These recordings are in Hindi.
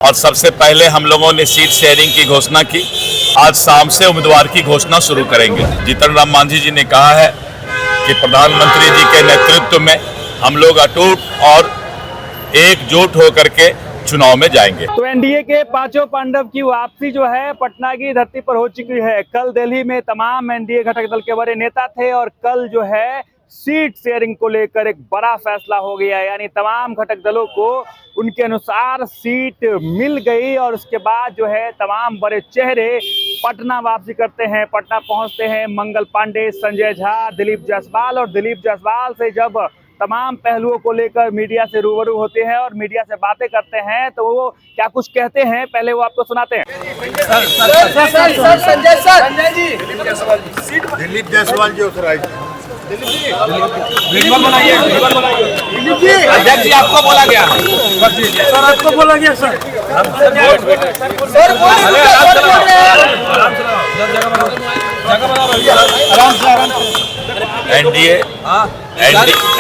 और सबसे पहले हम लोगों ने सीट शेयरिंग की घोषणा की। आज शाम से उम्मीदवार की घोषणा शुरू करेंगे। जीतन राम मांझी जी ने कहा है कि प्रधानमंत्री जी के नेतृत्व में हम लोग अटूट और एकजुट होकर के चुनाव में जाएंगे। तो एनडीए के पांचों पांडव की वापसी जो है पटना की धरती पर हो चुकी है। कल दिल्ली में तमाम एनडीए घटक दल के बड़े नेता थे और कल जो है सीट शेयरिंग को लेकर एक बड़ा फैसला हो गया, यानी तमाम घटक दलों को उनके अनुसार सीट मिल गई और उसके बाद जो है तमाम बड़े चेहरे पटना वापसी करते हैं, पटना पहुंचते हैं। मंगल पांडे, संजय झा, दिलीप जायसवाल और दिलीप जायसवाल से जब तमाम पहलुओं को लेकर मीडिया से रूबरू होते हैं और मीडिया से बातें करते हैं तो वो क्या कुछ कहते हैं, पहले वो आपको सुनाते हैं। दिलीप जायसवाल जी अध्यक्ष जी आपको बोला गया सर, आपको बोला गया सर।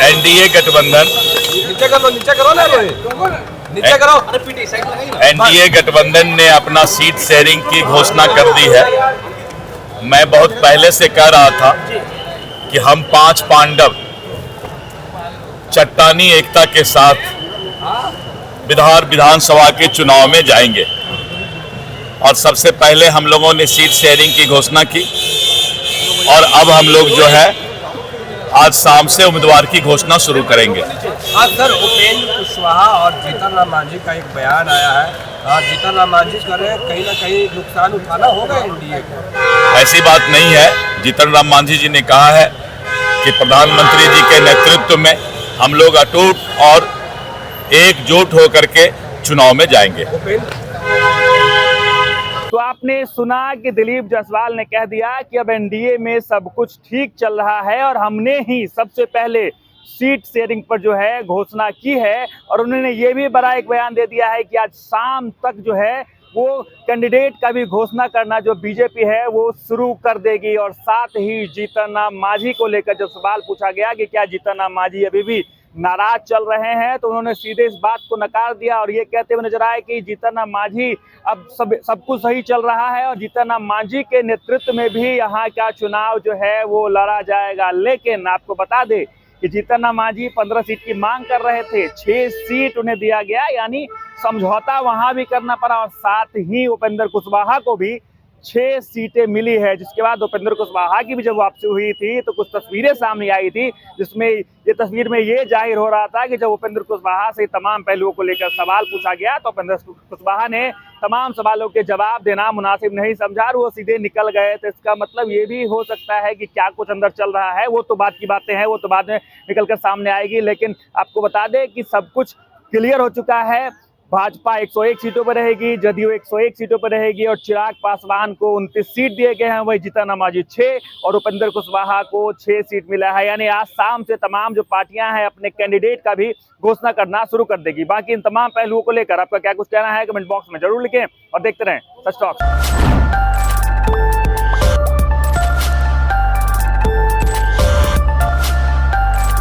एनडीए गठबंधन एनडीए गठबंधन ने अपना सीट शेयरिंग की घोषणा कर दी है। मैं बहुत पहले से कह रहा था कि हम पांच पांडव चट्टानी एकता के साथ विधानसभा के चुनाव में जाएंगे और सबसे पहले हम लोगों ने सीट शेयरिंग की घोषणा की और अब हम लोग जो है आज शाम से उम्मीदवार की घोषणा शुरू करेंगे। आज सर उपेंद्र कुशवाहा और जीतन राम मांझी का एक बयान आया है। जीतन राम मांझी कह रहे हैं कहीं ना कहीं नुकसान उठाना होगा एनडीए को। ऐसी बात नहीं है। जीतन राम मांझी जी ने कहा है कि प्रधानमंत्री जी के नेतृत्व में हम लोग अटूट और एकजुट होकर के चुनाव में जाएंगे। तो आपने सुना कि दिलीप जायसवाल ने कह दिया कि अब एनडीए में सब कुछ ठीक चल रहा है और हमने ही सबसे पहले सीट शेयरिंग पर जो है घोषणा की है। और उन्होंने ये भी बड़ा एक बयान दे दिया है कि आज शाम तक जो है वो कैंडिडेट का भी घोषणा करना जो बीजेपी है वो शुरू कर देगी। और साथ ही जीतन राम मांझी को लेकर जब सवाल पूछा गया कि क्या जीतन राम मांझी अभी भी नाराज चल रहे हैं तो उन्होंने सीधे इस बात को नकार दिया और ये कहते हुए नजर आए कि जीतन राम मांझी अब सब कुछ सही चल रहा है और जीतन राम मांझी के नेतृत्व में भी यहाँ का चुनाव जो है वो लड़ा जाएगा। लेकिन आपको बता दें कि जीतन राम मांझी 15 सीट की मांग कर रहे थे, 6 सीट उन्हें दिया गया, यानी समझौता वहां भी करना पड़ा और साथ ही उपेंद्र कुशवाहा को भी 6 सीटें मिली है। जिसके बाद उपेंद्र कुशवाहा की भी जब वापसी हुई थी तो कुछ तस्वीरें सामने आई थी जिसमें ये तस्वीर में ये जाहिर हो रहा था कि जब उपेंद्र कुशवाहा से तमाम पहलुओं को लेकर सवाल पूछा गया तो उपेंद्र कुशवाहा ने तमाम सवालों के जवाब देना मुनासिब नहीं समझा और वो सीधे निकल गए। तो इसका मतलब ये भी हो सकता है कि क्या कुछ अंदर चल रहा है वो तो बात की बातें हैं, वो तो बाद में निकल कर सामने आएगी। लेकिन आपको बता दें कि सब कुछ क्लियर हो चुका है। भाजपा 101 सीटों पर रहेगी, जदयू 101 सीटों पर रहेगी और चिराग पासवान को 29 सीट दिए गए हैं, वही जीतन राम मांझी 6 और उपेंद्र कुशवाहा को 6 सीट मिला है। यानी आज शाम से तमाम जो पार्टियां हैं अपने कैंडिडेट का भी घोषणा करना शुरू कर देगी। बाकी इन तमाम पहलुओं को लेकर आपका क्या कुछ कहना है कमेंट बॉक्स में जरूर लिखें और देखते रहें सच टॉक।